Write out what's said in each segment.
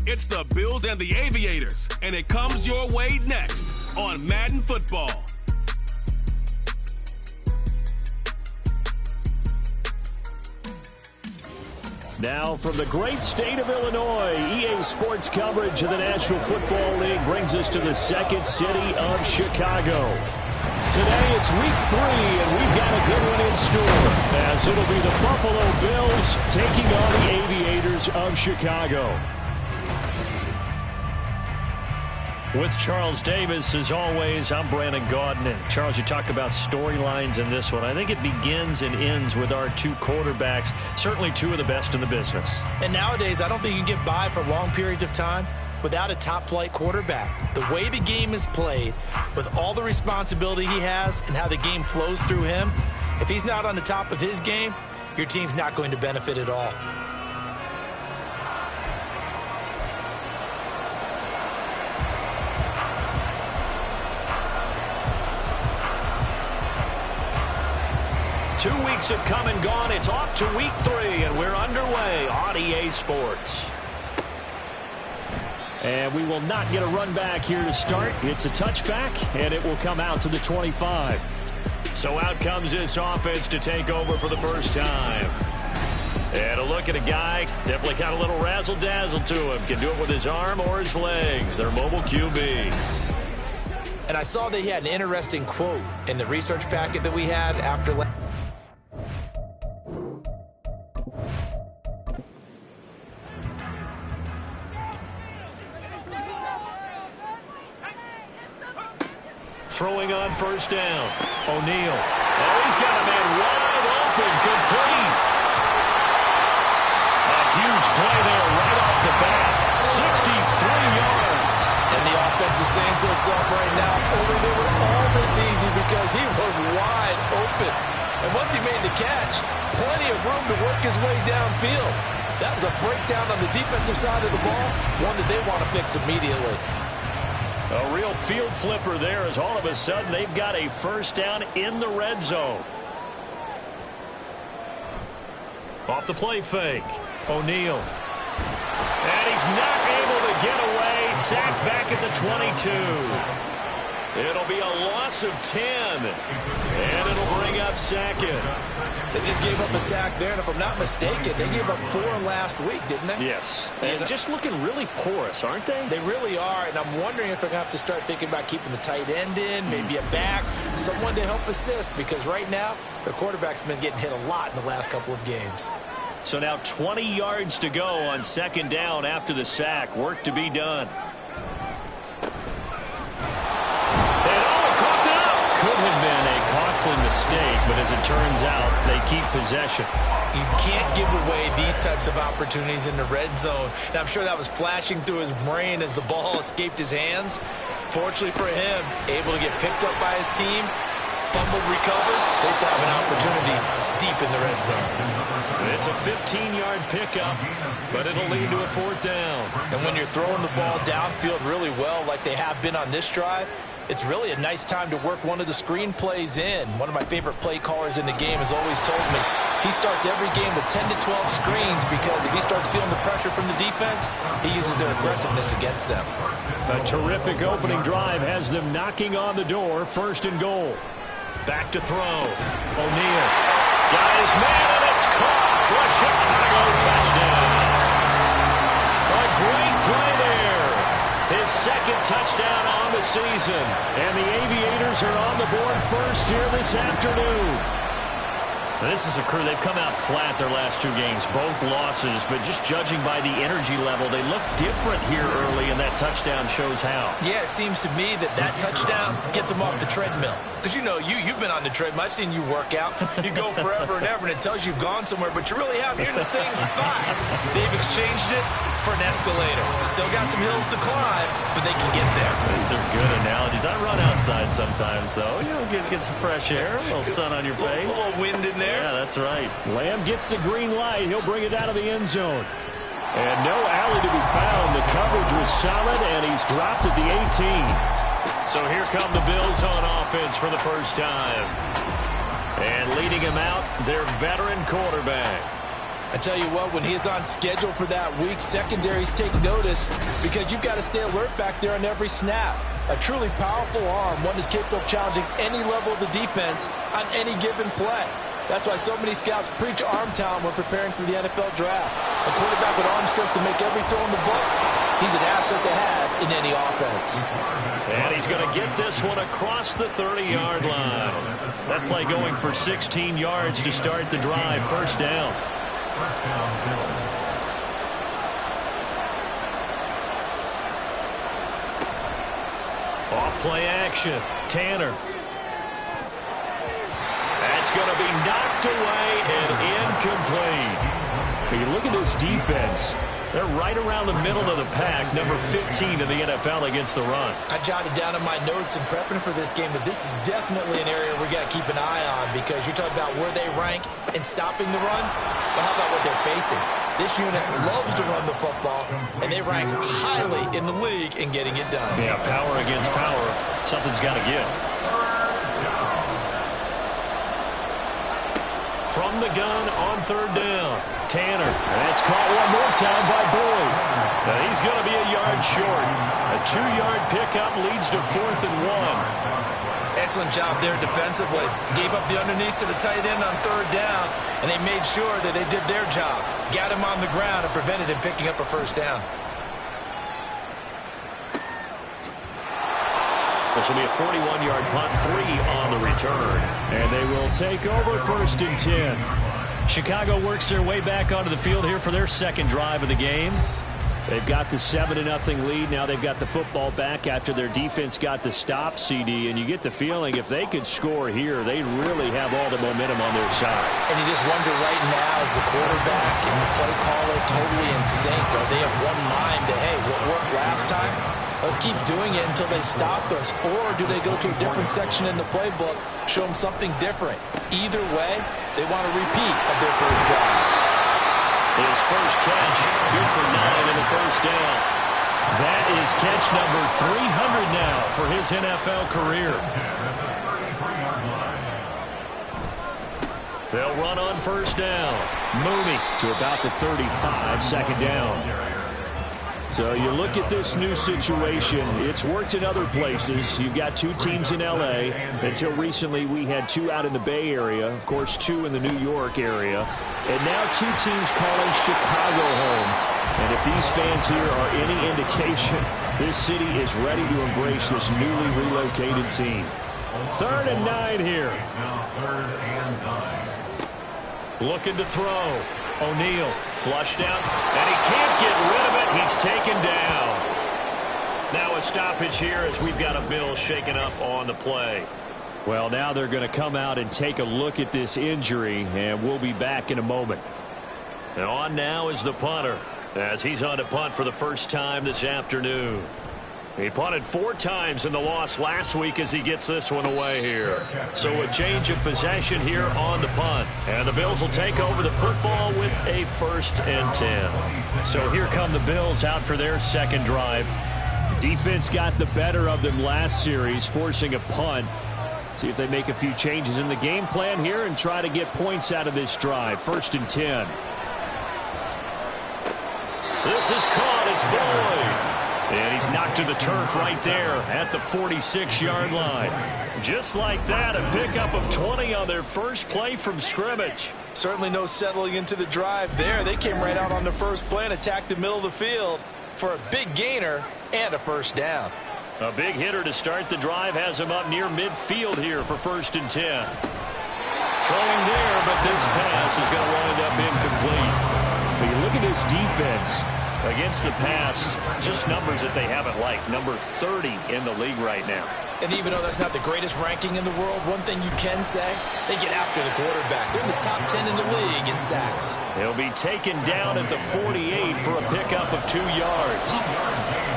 It's the Bills and the Aviators, and it comes your way next on Madden Football. Now from the great state of Illinois, EA Sports coverage of the National Football League brings us to the second city of Chicago. Today it's week 3, and we've got a good one in store, as it'll be the Buffalo Bills taking on the Aviators of Chicago. With Charles Davis, as always, I'm Brandon Gaudin. And Charles, you talk about storylines in this one. I think it begins and ends with our two quarterbacks, certainly two of the best in the business. And nowadays, I don't think you can get by for long periods of time without a top-flight quarterback. The way the game is played, with all the responsibility he has and how the game flows through him, if he's not on the top of his game, your team's not going to benefit at all. Two weeks have come and gone. It's off to week 3, and we're underway on EA Sports. And we will not get a run back here to start. It's a touchback, and it will come out to the 25. So out comes this offense to take over for the first time. And a look at a guy, definitely got a little razzle-dazzle to him. Can do it with his arm or his legs. Their mobile QB. And I saw that he had an interesting quote in the research packet that we had after last. Throwing on first down. O'Neal. Oh, he's got a man wide open. Complete. A huge play there right off the bat. 63 yards. And the offense is saying to itself right now, only they were all this easy because he was wide open. And once he made the catch, plenty of room to work his way downfield. That was a breakdown on the defensive side of the ball, one that they want to fix immediately. A real field flipper there, as all of a sudden they've got a first down in the red zone. Off the play fake. O'Neal. And he's not able to get away. Sacked back at the 22. It'll be a loss of 10. And it'll bring up second. They just gave up a sack there, and if I'm not mistaken, they gave up 4 last week, didn't they? Yes. And just looking really porous, aren't they? They really are, and I'm wondering if they're going to have to start thinking about keeping the tight end in, maybe a back, someone to help assist, because right now, their quarterback's been getting hit a lot in the last couple of games. So now 20 yards to go on second down after the sack. Work to be done. Could have been a costly mistake, but as it turns out, they keep possession. You can't give away these types of opportunities in the red zone. Now, I'm sure that was flashing through his brain as the ball escaped his hands. Fortunately for him, able to get picked up by his team, fumbled, recovered. They still have an opportunity deep in the red zone. It's a 15-yard pickup, but it'll lead to a 4th down. And when you're throwing the ball downfield really well like they have been on this drive, it's really a nice time to work one of the screen plays in. One of my favorite play callers in the game has always told me he starts every game with 10 to 12 screens because if he starts feeling the pressure from the defense, he uses their aggressiveness against them. A terrific opening drive has them knocking on the door. 1st and goal. Back to throw. O'Neal. Got his man, and it's caught for a Chicago touchdown. A great play there. His 2nd touchdown on the season. And the Aviators are on the board first here this afternoon. This is a crew. They've come out flat their last 2 games, both losses, but just judging by the energy level, they look different here early, and that touchdown shows how. Yeah, it seems to me that touchdown gets them off the treadmill. Because, you know, you've been on the treadmill. I've seen you work out. You go forever and ever, and it tells you you've gone somewhere, but you really have. You're in the same spot. They've exchanged it for an escalator. Still got some hills to climb, but they can get there. These are good analogies. I run outside sometimes, though. You know, get some fresh air, a little sun on your face. A little wind in there. Yeah, that's right. Lamb gets the green light. He'll bring it out of the end zone. And no alley to be found. The coverage was solid, and he's dropped at the 18. So here come the Bills on offense for the first time. And leading him out, their veteran quarterback. I tell you what, when he is on schedule for that week, secondaries take notice because you've got to stay alert back there on every snap. A truly powerful arm, one is capable of challenging any level of the defense on any given play. That's why so many scouts preach arm talent when preparing for the NFL draft. A quarterback with arm strength to make every throw in the book, he's an asset to have in any offense. And he's going to get this one across the 30-yard line. That play going for 16 yards to start the drive. First down. Off play action. Tanner. That's going to be knocked away and incomplete. When you look at this defense, they're right around the middle of the pack, number 15 in the NFL against the run. I jotted down in my notes in prepping for this game that this is definitely an area we got to keep an eye on because you're talking about where they rank in stopping the run. But how about what they're facing? This unit loves to run the football, and they rank highly in the league in getting it done. Yeah, power against power. Something's got to give. From the gun on third down, Tanner. That's caught one more time by Boyd. Now he's going to be a yard short. A 2-yard pickup leads to 4th and 1. Excellent job there defensively. Gave up the underneath to the tight end on third down, and they made sure that they did their job. Got him on the ground and prevented him picking up a first down. This will be a 41-yard punt, 3 on the return. And they will take over 1st and 10. Chicago works their way back onto the field here for their second drive of the game. They've got the 7-0 lead. Now they've got the football back after their defense got the stop, CD. And you get the feeling if they could score here, they really have all the momentum on their side. And you just wonder right now, is the quarterback and the play caller totally in sync? Are they of one mind that, hey, what worked last time? Let's keep doing it until they stop us. Or do they go to a different section in the playbook, show them something different? Either way, they want a repeat of their first drive. His first catch, good for 9 in the first down. That is catch number 300 now for his NFL career. They'll run on first down. Mooney to about the 35, second down. So you look at this new situation. It's worked in other places. You've got 2 teams in L.A. Until recently, we had 2 out in the Bay Area. Of course, 2 in the New York area. And now 2 teams calling Chicago home. And if these fans here are any indication, this city is ready to embrace this newly relocated team. 3rd and 9 here. Looking to throw. O'Neal flushed out, and he can't get rid of it. He's taken down. Now a stoppage here as we've got a Bill shaken up on the play. Well, now they're going to come out and take a look at this injury, and we'll be back in a moment. And on now is the punter, as he's on to punt for the first time this afternoon. He punted 4 times in the loss last week as he gets this one away here. So a change of possession here on the punt. And the Bills will take over the football with a 1st and 10. So here come the Bills out for their second drive. Defense got the better of them last series, forcing a punt. See if they make a few changes in the game plan here and try to get points out of this drive. 1st and 10. This is caught. It's Boyd. And he's knocked to the turf right there at the 46-yard line. Just like that, a pickup of 20 on their first play from scrimmage. Certainly no settling into the drive there. They came right out on the first play and attacked the middle of the field for a big gainer and a first down. A big hitter to start the drive has him up near midfield here for 1st and 10. Throwing there, but this pass is going to wind up incomplete. When you look at this defense against the pass, just numbers that they haven't liked. Number 30 in the league right now. And even though that's not the greatest ranking in the world, one thing you can say, they get after the quarterback. They're in the top 10 in the league in sacks. He'll be taken down at the 48 for a pickup of 2 yards.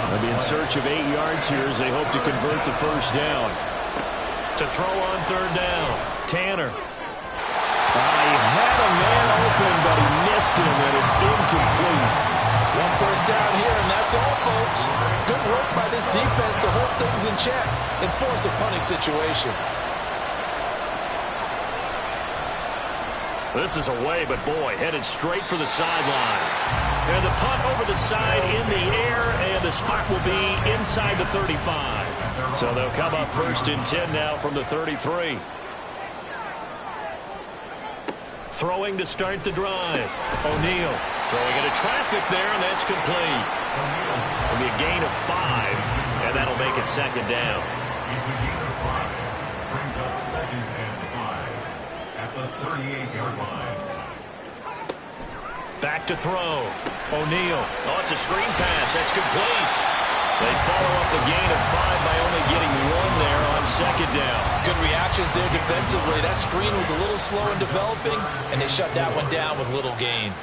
They'll be in search of 8 yards here as they hope to convert the first down. To throw on third down, Tanner. He had a man open, but he missed him, and it's incomplete. 1 first down here, and that's all, folks. Good work by this defense to hold things in check and force a punting situation. This is away, but boy, headed straight for the sidelines. And the punt over the side in the air, and the spot will be inside the 35. So they'll come up 1st and 10 now from the 33. Throwing to start the drive. O'Neal throwing into traffic there, and that's complete. It'll be a gain of 5, and that'll make it 2nd down. It's a gain of 5. Brings up 2nd and 5 at the 38-yard line. Back to throw. O'Neal. Oh, it's a screen pass. That's complete. They follow up the gain of 5 by only getting 1 there on 2nd down. Good reactions there defensively. That screen was a little slow in developing, and they shut that one down with little gain.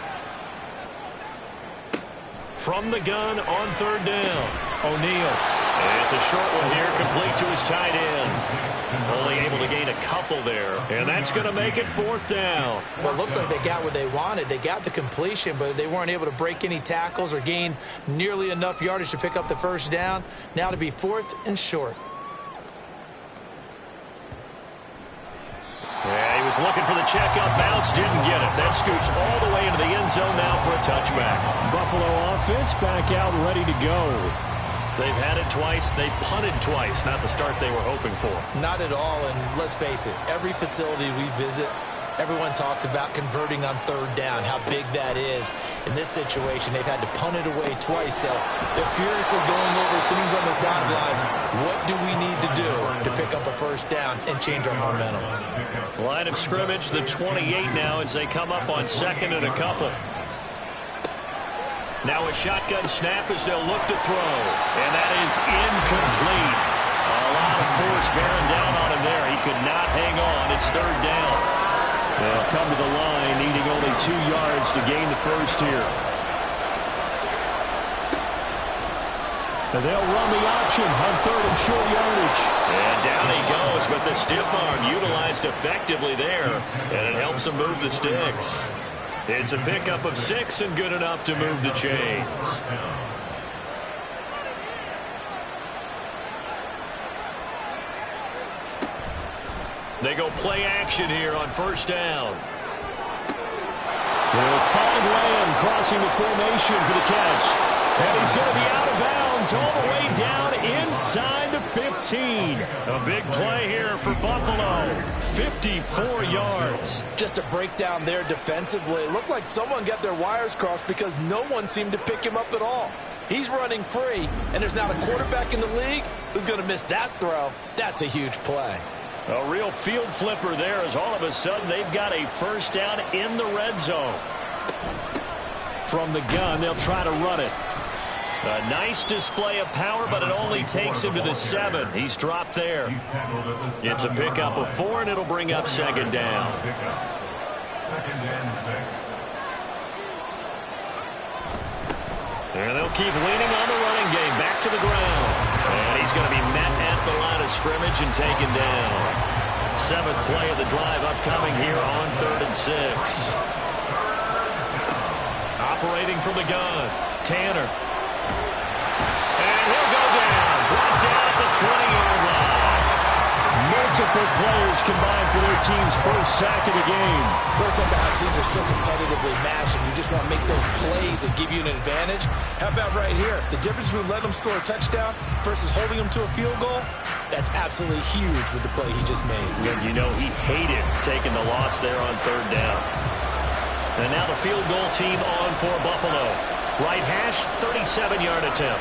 From the gun on 3rd down. O'Neal. It's a short one here, complete to his tight end. Only able to gain a couple there, and that's going to make it 4th down. Well, it looks like they got what they wanted. They got the completion, but they weren't able to break any tackles or gain nearly enough yardage to pick up the 1st down. Now to be 4th and short. Yeah, he was looking for the checkup bounce, didn't get it. That scoots all the way into the end zone now for a touchback. Buffalo offense back out and ready to go. They've had it twice. They've punted twice. Not the start they were hoping for. Not at all, and let's face it, every facility we visit, everyone talks about converting on 3rd down, how big that is. In this situation, they've had to punt it away twice, so they're furiously going over things on the sidelines. What do we need to do to pick up a 1st down and change our momentum? Line of scrimmage, the 28 now as they come up on 2nd and a couple. Now a shotgun snap as they'll look to throw. And that is incomplete. A lot of force bearing down on him there. He could not hang on. It's 3rd down. They'll come to the line needing only 2 yards to gain the 1st here. And they'll run the option on 3rd and short yardage. And down he goes, but the stiff arm utilized effectively there. And it helps him move the sticks. It's a pickup of 6 and good enough to move the chains. They go play action here on 1st down. They'll find Lamb crossing the formation for the catch. And he's going to be out of bounds all the way down inside the 15. A big play here for Buffalo. 54 yards. Just a breakdown there defensively. It looked like someone got their wires crossed because no one seemed to pick him up at all. He's running free, and there's not a quarterback in the league who's going to miss that throw. That's a huge play. A real field flipper there as all of a sudden they've got a 1st down in the red zone. From the gun, they'll try to run it. A nice display of power, but it only takes him to the 7. He's dropped there. It's a pickup of 4, and it'll bring up 2nd down. 2nd and 6. And they'll keep leaning on the running game. Back to the ground. And he's going to be met at the line of scrimmage and taken down. 7th play of the drive upcoming here on 3rd and 6. Operating from the gun. Tanner. And he'll go down. Brought down at the 20-yard line. Multiple players combined for their team's 1st sack of the game. Well, it's about how teams are so competitively matched, and you just want to make those plays that give you an advantage. How about right here? The difference between letting them score a touchdown versus holding them to a field goal, that's absolutely huge with the play he just made. And you know he hated taking the loss there on 3rd down. And now the field goal team on for Buffalo. Right hash, 37-yard attempt.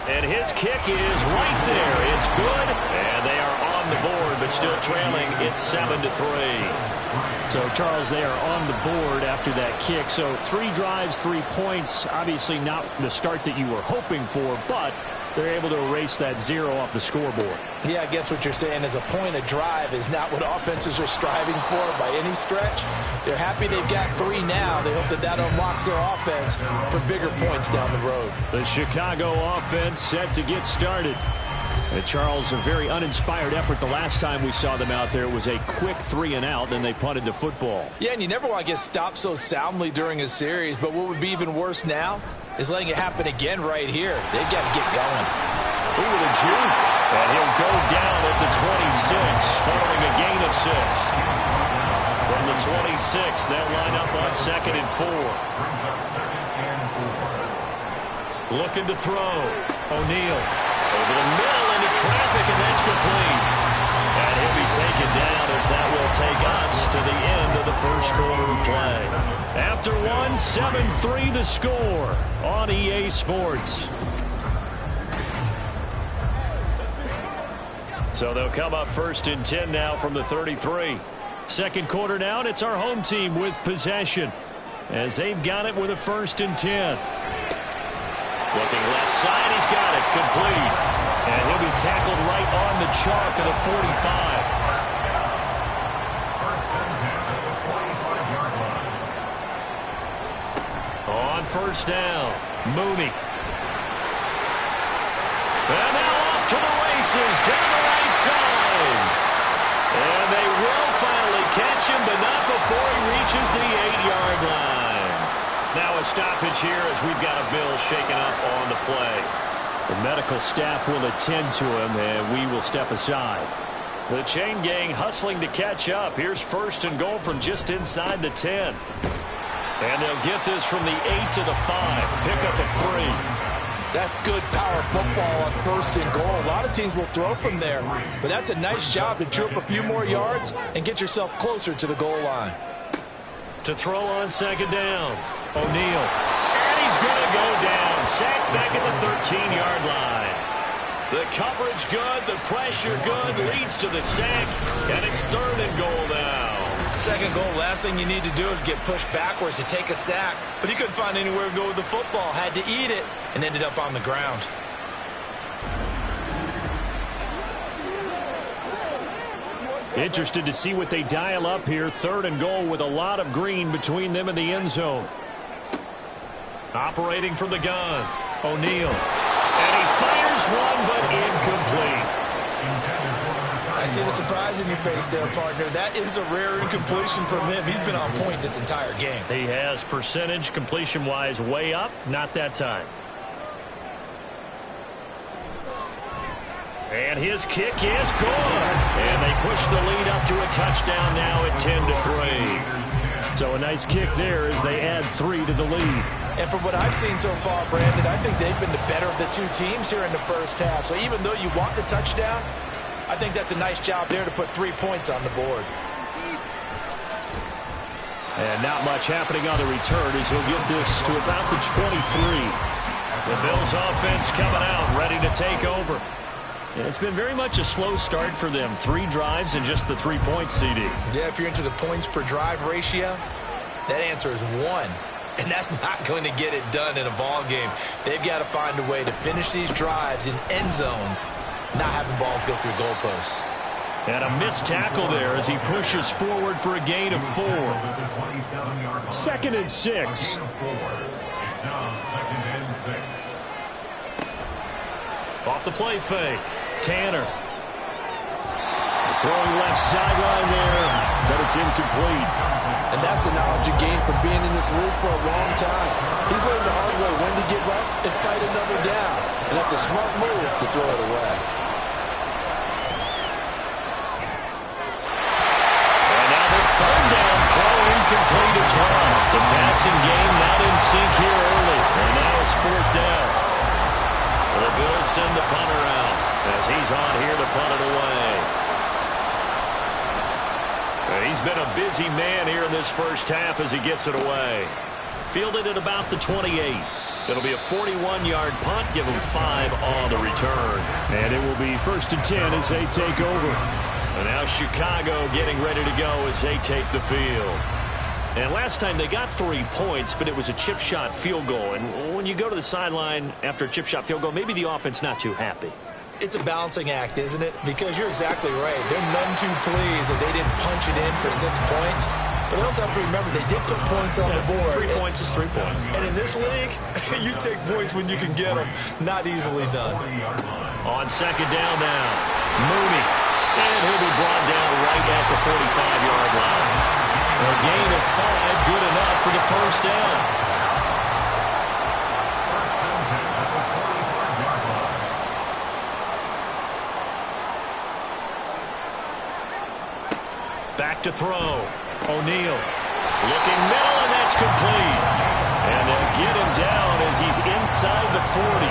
And his kick is right there. It's good, and they are on the board, but still trailing. It's 7-3. So, Charles, they are on the board after that kick. So 3 drives, 3 points. Obviously not the start that you were hoping for, but they're able to erase that 0 off the scoreboard. Yeah, I guess what you're saying is a point a drive is not what offenses are striving for by any stretch. They're happy they've got 3 now. They hope that that unlocks their offense for bigger points down the road. The Chicago offense set to get started. And Charles, a very uninspired effort the last time we saw them out there. It was a quick 3 and out, then they punted the football. Yeah, and you never want to get stopped so soundly during a series, but what would be even worse now is letting it happen again right here. They've got to get going. Ooh, the juke. And he'll go down at the 26 following a gain of 6. the 26. They'll line up on 2nd and 4. Looking to throw. O'Neal over the middle into traffic, and that's complete. And he'll be taken down as that will take us to the end of the first quarter of play. After one, 7-3 the score on EA Sports. So they'll come up 1st and 10 now from the 33. Second quarter now, and it's our home team with possession as they've got it with a 1st and 10. Looking left side, he's got it complete. And he'll be tackled right on the chalk of the 45. On 1st down, Mooney. And now off to the races down the right side. And they will finally catch him, but not before he reaches the 8-yard line. Now a stoppage here as we've got a bill shaken up on the play. The medical staff will attend to him, and we will step aside. The chain gang hustling to catch up. Here's 1st and goal from just inside the 10. And they'll get this from the 8 to the 5. Pick up a 3. That's good power football on 1st and goal. A lot of teams will throw from there, but that's a nice job to chew up a few more yards and get yourself closer to the goal line. To throw on 2nd down, O'Neal. And he's going to go down. Sacked back at the 13-yard line. The coverage good, the pressure good, leads to the sack, and it's 3rd and goal now. 2nd goal, last thing you need to do is get pushed backwards to take a sack. But he couldn't find anywhere to go with the football, had to eat it, and ended up on the ground. Interested to see what they dial up here. 3rd and goal with a lot of green between them and the end zone. Operating from the gun, O'Neal. And he fires one, but incomplete. I see the surprise in your face there, partner. That is a rare incompletion from him. He's been on point this entire game. He has percentage completion-wise way up. Not that time. And his kick is good. And they push the lead up to a touchdown now at 10-3. So a nice kick there as they add 3 to the lead. And from what I've seen so far, Brandon, I think they've been the better of the two teams here in the first half. So even though you want the touchdown, I think that's a nice job there to put 3 points on the board. And not much happening on the return as he'll get this to about the 23. The Bills offense coming out, ready to take over. Yeah, it's been very much a slow start for them. 3 drives and just the 3 points, CD. Yeah, if you're into the points per drive ratio, that answer is 1. And that's not going to get it done in a ball game. They've got to find a way to finish these drives in end zones, not having balls go through goalposts. And a missed tackle there as he pushes forward for a gain of 4. 2nd and 6. It's now 2nd and 6. Off the play fake, Tanner. Throwing left sideline there, but it's incomplete. And that's the knowledge you gain from being in this league for a long time. He's learned the hard way when to give up and fight another down. And that's a smart move to throw it away. And now the 3rd down throw incomplete as well. The passing game not in sync here early. And now it's 4th down. The Bills send the punter out as he's on here to punt it away. He's been a busy man here in this first half as he gets it away. Fielded at about the 28. It'll be a 41-yard punt. Give him 5 on the return. And it will be 1st and 10 as they take over. And now Chicago getting ready to go as they take the field. And last time they got 3 points, but it was a chip shot field goal. And when you go to the sideline after a chip shot field goal, maybe the offense not too happy. It's a balancing act, isn't it? Because you're exactly right. They're none too pleased that they didn't punch it in for 6 points. But they also have to remember they did put points on the board. 3 points is 3 points. And in this league, you take points when you can get them. Not easily done. On 2nd down now, Mooney. And he'll be brought down right at the 45-yard line. A gain of 5, good enough for the 1st down. Back to throw. O'Neal looking middle, and that's complete. And they'll get him down as he's inside the 40.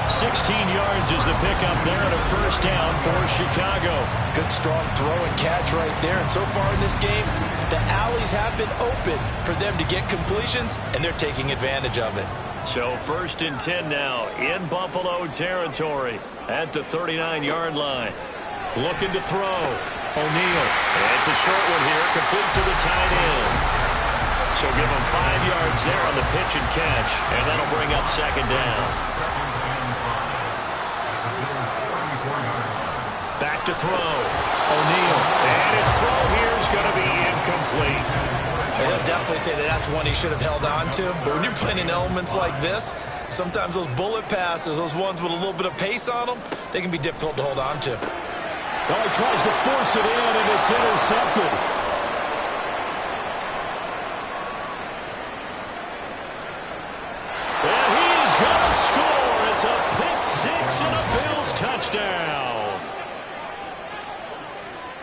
16 yards is the pickup there and a first down for Chicago. Good strong throw and catch right there. And so far in this game, the alleys have been open for them to get completions, and they're taking advantage of it. So 1st and 10 now in Buffalo territory at the 39-yard line. Looking to throw. O'Neal. And it's a short one here, complete to the tight end. So give him 5 yards there on the pitch and catch, and that'll bring up 2nd down. Back to throw. O'Neal. And his throw here is going to be incomplete. He'll definitely say that's one he should have held on to. But when you're playing in elements like this, sometimes those bullet passes, those ones with a little bit of pace on them, they can be difficult to hold on to. Well, he tries to force it in, and it's intercepted. And he's going to score. It's a pick six and a Bills touchdown.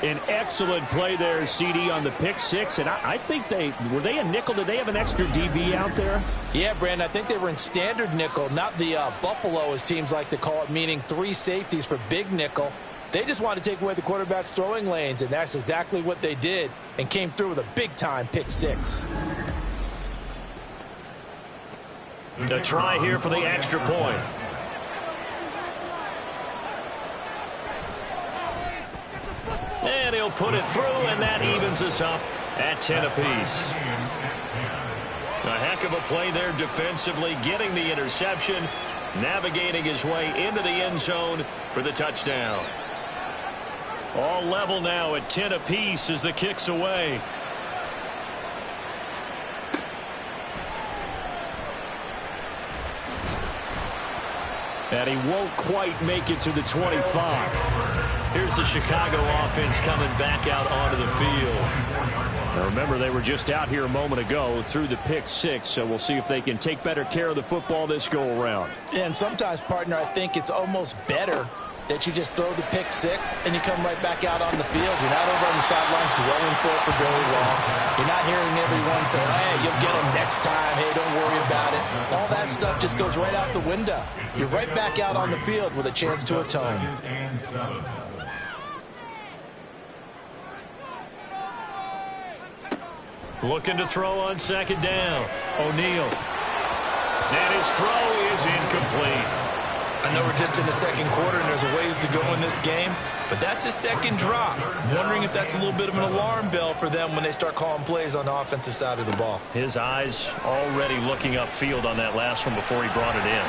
An excellent play there, CD, on the pick six. And I think were they a nickel? Did they have an extra DB out there? Yeah, Brandon, I think they were in standard nickel, not the Buffalo, as teams like to call it, meaning 3 safeties for big nickel. They just wanted to take away the quarterback's throwing lanes, and that's exactly what they did and came through with a big-time pick six. A try here for the extra point. And he'll put it through, and that evens us up at 10 apiece. A heck of a play there defensively, getting the interception, navigating his way into the end zone for the touchdown. All level now at 10 apiece as the kick's away. And he won't quite make it to the 25. Here's the Chicago offense coming back out onto the field. Now remember, they were just out here a moment ago through the pick six, so we'll see if they can take better care of the football this go-around. And sometimes, partner, I think it's almost better that you just throw the pick six and you come right back out on the field. You're not over on the sidelines dwelling for very long. You're not hearing everyone say, hey, you'll get them next time. Hey, don't worry about it. All that stuff just goes right out the window. You're right back out on the field with a chance to atone. Looking to throw on 2nd down. O'Neal. And his throw is incomplete. I know we're just in the 2nd quarter and there's a ways to go in this game, but that's a 2nd drop. I'm wondering if that's a little bit of an alarm bell for them when they start calling plays on the offensive side of the ball. His eyes already looking upfield on that last one before he brought it in.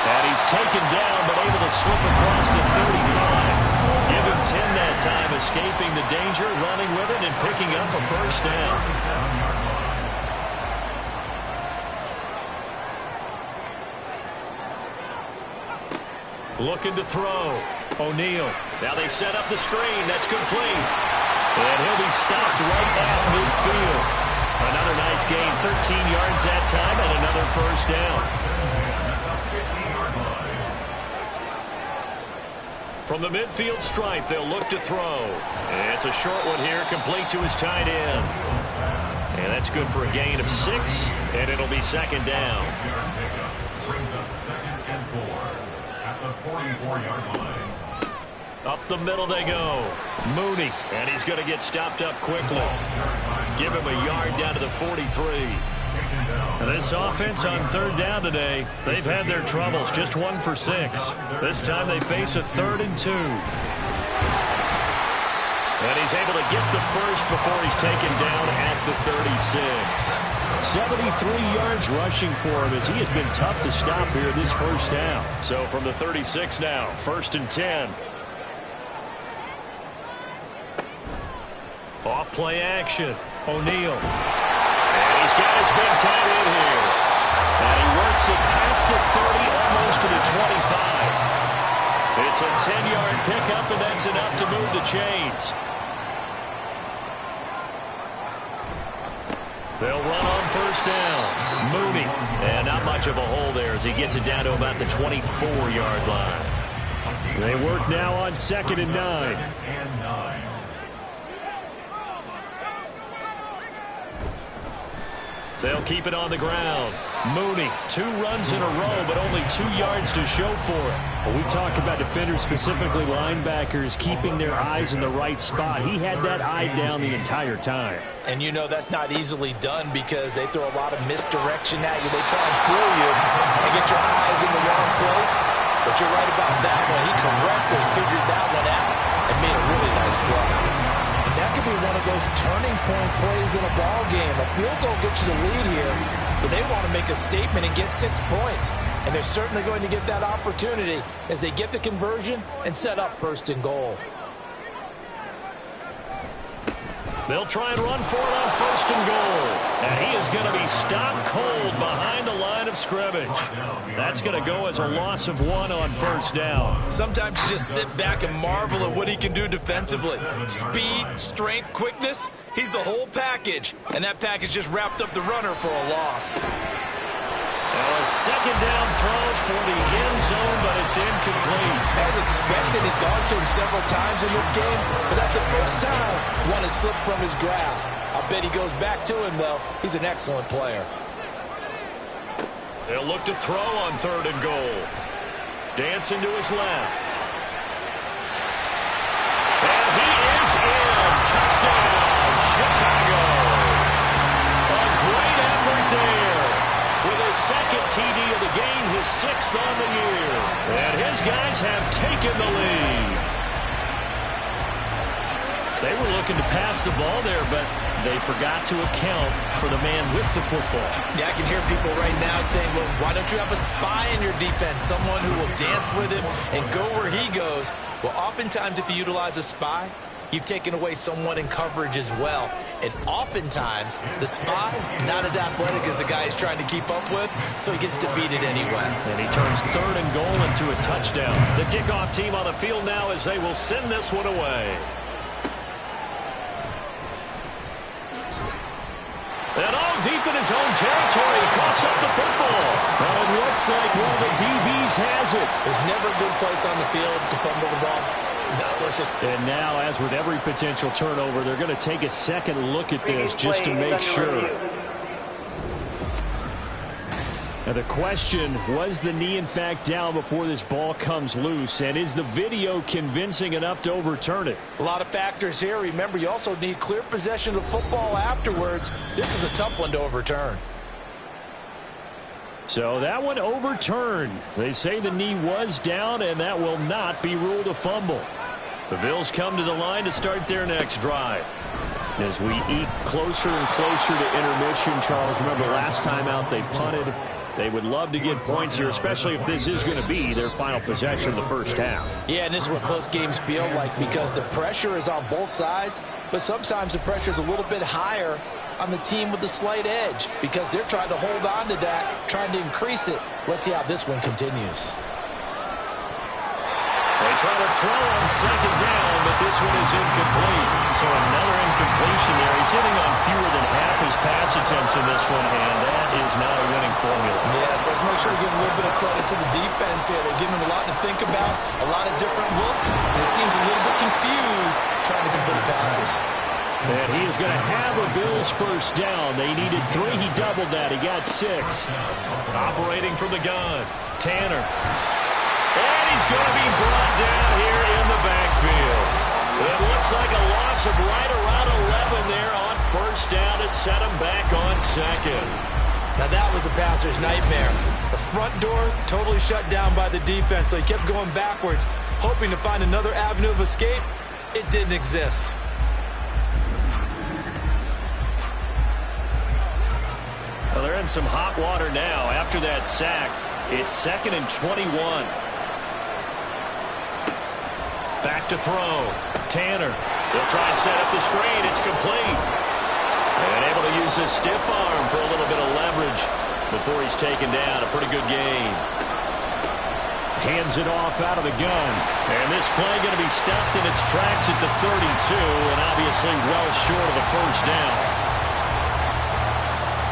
And he's taken down but able to slip across the 35. Give him 10 that time, escaping the danger, running with it, and picking up a first down. Looking to throw. O'Neal. Now they set up the screen. That's complete. And he'll be stopped right at midfield. Another nice gain, 13 yards that time, and another first down. From the midfield stripe, they'll look to throw. And it's a short one here, complete to his tight end. And that's good for a gain of 6, and it'll be 2nd down. Brings up 2nd and 4 at the 44-yard line. Up the middle they go. Mooney, and he's going to get stopped up quickly. Give him a yard down to the 43. This offense on 3rd down today, they've had their troubles, just 1 for 6. This time they face a 3rd and 2. And he's able to get the first before he's taken down at the 36. 73 yards rushing for him as he has been tough to stop here this first down. So from the 36 now, 1st and 10. Off play action. O'Neal. And he's got his big tight end here. And he works it past the 30, almost to the 25. It's a 10-yard pickup, and that's enough to move the chains. They'll run on 1st down. Mooney. And not much of a hole there as he gets it down to about the 24-yard line. They work now on 2nd and 9. They'll keep it on the ground. Mooney, 2 runs in a row, but only 2 yards to show for it. Well, we talk about defenders, specifically linebackers, keeping their eyes in the right spot. He had that eye down the entire time. And you know that's not easily done because they throw a lot of misdirection at you. They try and fool you and get your eyes in the wrong place. But you're right about that one. He correctly figured that one out and made a really nice play. And that could be one of those turning point plays in a ball game. A field goal gets you the lead here, but they want to make a statement and get 6 points. And they're certainly going to get that opportunity as they get the conversion and set up 1st and goal. They'll try and run for it on 1st and goal. And he is going to be stopped cold behind the line of scrimmage. That's going to go as a loss of 1 on 1st down. Sometimes you just sit back and marvel at what he can do defensively. Speed, strength, quickness, he's the whole package. And that package just wrapped up the runner for a loss. A 2nd down throw for the end zone, but it's incomplete. As expected, he's gone to him several times in this game, but that's the first time one has slipped from his grasp. I bet he goes back to him, though. He's an excellent player. They'll look to throw on 3rd and goal. Dancing to his left. And he is in. Touchdown, Chicago. A great effort there. With his 2nd TD of the game, his 6th on the year. And his guys have taken the lead. They were looking to pass the ball there, but they forgot to account for the man with the football. Yeah, I can hear people right now saying, well, why don't you have a spy in your defense, someone who will dance with him and go where he goes? Well, oftentimes if you utilize a spy, you've taken away someone in coverage as well. And oftentimes, the spy, not as athletic as the guy he's trying to keep up with, so he gets defeated anyway. And he turns 3rd and goal into a touchdown. The kickoff team on the field now as they will send this one away. And all deep in his own territory, he coughs up the football. Well, it looks like one of the DBs has it. There's never a good place on the field to fumble the ball. And now, as with every potential turnover, they're going to take a second look at this just to make sure. Now the question, was the knee in fact down before this ball comes loose? And is the video convincing enough to overturn it? A lot of factors here. Remember, you also need clear possession of the football afterwards. This is a tough one to overturn. So that one overturned. They say the knee was down, and that will not be ruled a fumble. The Bills come to the line to start their next drive. As we eke closer and closer to intermission, Charles, remember last time out they punted. They would love to get points here, especially if this is going to be their final possession of the 1st half. Yeah, and this is what close games feel like because the pressure is on both sides, but sometimes the pressure is a little bit higher on the team with the slight edge because they're trying to hold on to that, trying to increase it. Let's see how this one continues. They try to throw on 2nd down, but this one is incomplete. So another incompletion there. He's hitting on fewer than half his pass attempts in this one, and that is not a winning formula. Yes, let's make sure we give a little bit of credit to the defense here. They're giving him a lot to think about, a lot of different looks, and it seems a little bit confused trying to complete passes. And he is going to have a Bills 1st down. They needed 3. He doubled that. He got 6. Operating from the gun, Tanner. And he's going to be brought down here in the backfield. It looks like a loss of right around 11 there on 1st down to set him back on 2nd. Now that was a passer's nightmare. The front door totally shut down by the defense, so he kept going backwards, hoping to find another avenue of escape. It didn't exist. Well, they're in some hot water now after that sack. It's 2nd and 21. Back to throw. Tanner. They'll try and set up the screen. It's complete. And able to use his stiff arm for a little bit of leverage before he's taken down. A pretty good gain. Hands it off out of the gun. And this play going to be stopped in its tracks at the 32, and obviously well short of the 1st down.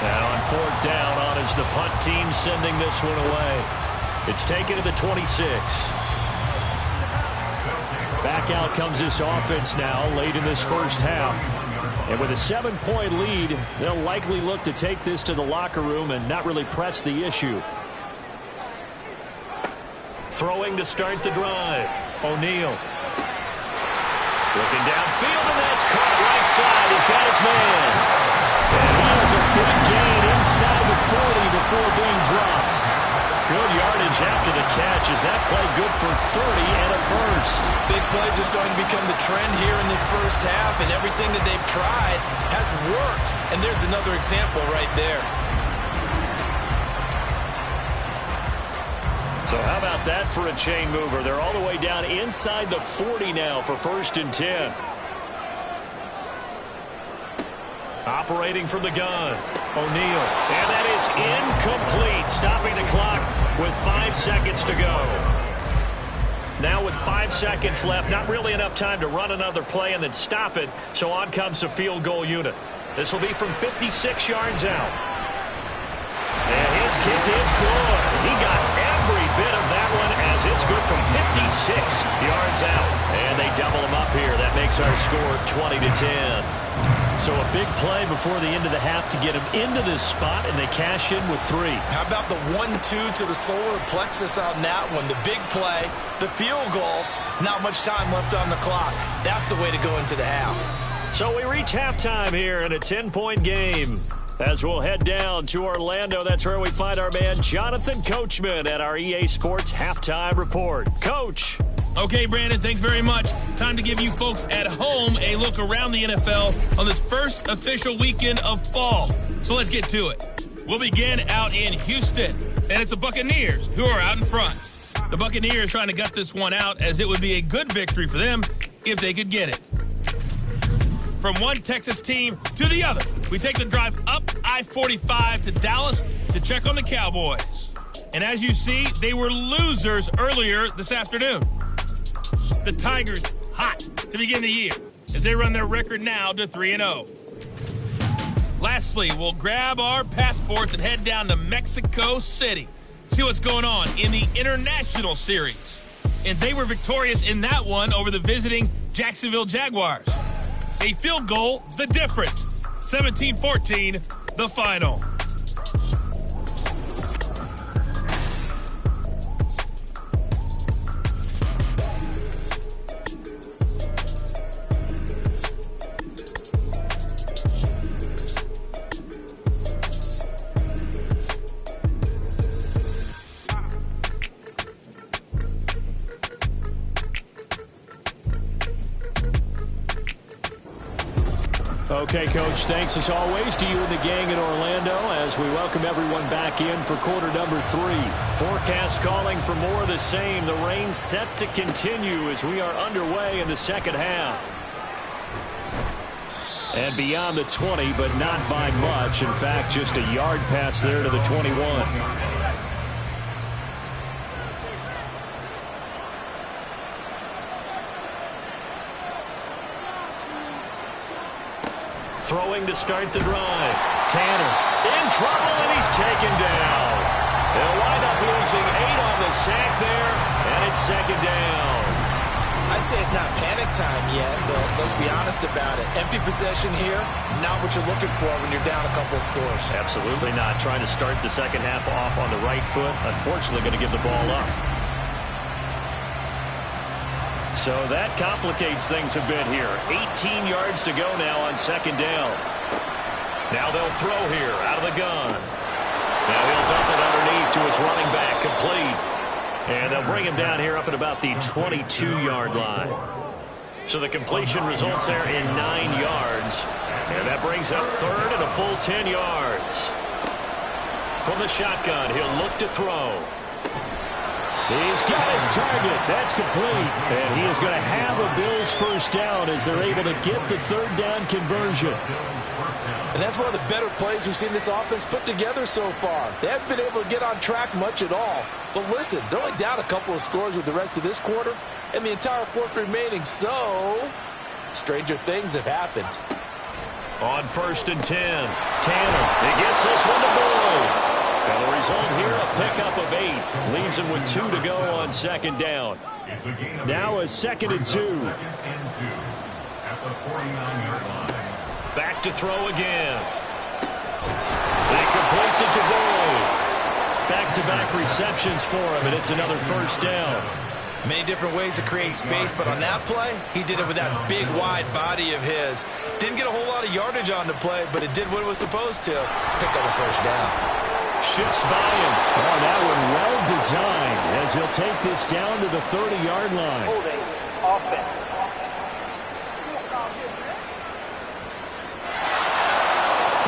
And on 4th down, on is the punt team sending this one away. It's taken to the 26. Back out comes this offense now late in this 1st half. And with a 7-point lead, they'll likely look to take this to the locker room and not really press the issue. Throwing to start the drive. O'Neal. Looking downfield, and that's caught right side. He's got his man. And he has a big gain inside the 40 before being dropped. Good yardage after the catch. Is that play good for 30 and a first? Big plays are starting to become the trend here in this first half, and everything that they've tried has worked. And there's another example right there. So how about that for a chain mover? They're all the way down inside the 40 now for 1st and 10. Operating from the gun. O'Neal. And that is incomplete. Stopping the clock with 5 seconds to go. Now with 5 seconds left, not really enough time to run another play and then stop it. So on comes the field goal unit. This will be from 56 yards out. And his kick is good. He got every bit of that one as it's good from 56 yards out. And they double him up here. That makes our score 20-10. So a big play before the end of the half to get him into this spot, and they cash in with 3. How about the 1-2 to the solar plexus on that one? The big play, the field goal, not much time left on the clock. That's the way to go into the half. So we reach halftime here in a 10-point game. As we'll head down to Orlando, that's where we find our man Jonathan Coachman at our EA Sports Halftime Report. Coach. Okay, Brandon, thanks very much. Time to give you folks at home a look around the NFL on this first official weekend of fall. So let's get to it. We'll begin out in Houston, and it's the Buccaneers who are out in front. The Buccaneers trying to gut this one out, as it would be a good victory for them if they could get it. From one Texas team to the other, we take the drive up I-45 to Dallas to check on the Cowboys. And as you see, they were losers earlier this afternoon. The Tigers hot to begin the year as they run their record now to 3-0. Lastly, we'll grab our passports and head down to Mexico City. See what's going on in the International Series. And they were victorious in that one over the visiting Jacksonville Jaguars. A field goal, the difference. 17-14, the final. Okay, Coach, thanks as always to you and the gang in Orlando as we welcome everyone back in for quarter number 3. Forecast calling for more of the same. The rain set to continue as we are underway in the second half. And beyond the 20, but not by much. In fact, just a yard pass there to the 21. Throwing to start the drive. Tanner in trouble, and he's taken down. They'll wind up losing 8 on the sack there, and it's second down. I'd say it's not panic time yet, but let's be honest about it. Empty possession here, not what you're looking for when you're down a couple of scores. Absolutely not. Trying to start the second half off on the right foot. Unfortunately, going to give the ball up. So that complicates things a bit here. 18 yards to go now on second down. Now they'll throw here out of the gun. Now he'll dump it underneath to his running back, complete. And they'll bring him down here up at about the 22-yard line. So the completion results there in 9 yards. And that brings up third and a full 10 yards. From the shotgun, he'll look to throw. He's got his target. That's complete. And he is going to have a Bills first down as they're able to get the third down conversion. And that's one of the better plays we've seen this offense put together so far. They haven't been able to get on track much at all. But listen, they're only down a couple of scores with the rest of this quarter and the entire fourth remaining. So, stranger things have happened. On 1st and 10, Tanner, he gets this one to Boyd. And the result here, a pickup of 8. Leaves him with 2 to go on second down. Now a 2nd and 2. At the 49-yard line. Back to throw again. He completes it to Boyd. Back-to-back receptions for him, and it's another first down. Many different ways to create space, but on that play, he did it with that big, wide body of his. Didn't get a whole lot of yardage on the play, but it did what it was supposed to. Picked up a first down. Shifts by him. Oh, that one well designed as he'll take this down to the 30-yard line. Holding offense.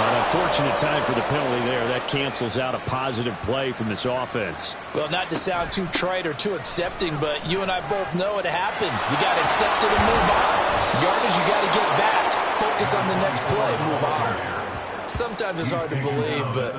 An unfortunate time for the penalty there. That cancels out a positive play from this offense. Well, not to sound too trite or too accepting, but you and I both know it happens. You got to accept it and move on. Yardage, you got to get back. Focus on the next play. Move on. Sometimes it's hard to believe, but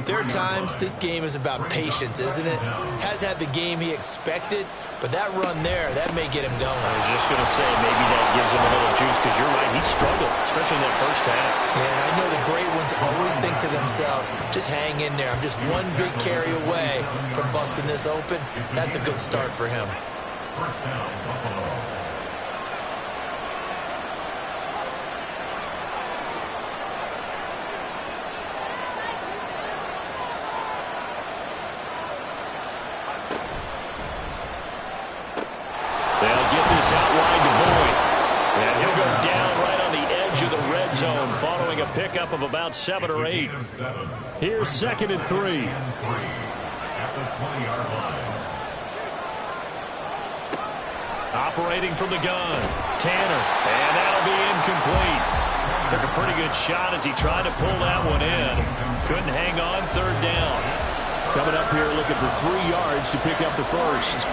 there are times this game is about patience, isn't it? Has had the game he expected, but that run there, that may get him going. I was just going to say, maybe that gives him a little juice, because you're right, he struggled, especially in that first half. Yeah, and I know the great ones always think to themselves, just hang in there. I'm just one big carry away from busting this open. That's a good start for him. First down, Buffalo. They'll get this out wide to Boyd. And he'll go down right on the edge of the red zone following a pickup of about 7 or 8. Here's 2nd and 3. At the 20-yard line. Operating from the gun, Tanner, and that'll be incomplete. Took a pretty good shot as he tried to pull that one in. Couldn't hang on, 3rd down. Coming up here looking for 3 yards to pick up the first.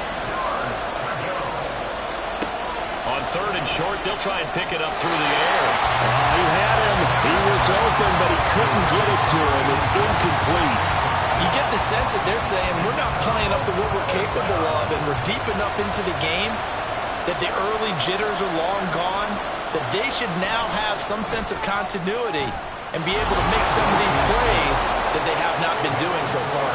On 3rd and short, they'll try and pick it up through the air. He had him. He was open, but he couldn't get it to him. It's incomplete. You get the sense that they're saying we're not playing up to what we're capable of, and we're deep enough into the game that the early jitters are long gone, that they should now have some sense of continuity and be able to make some of these plays that they have not been doing so far.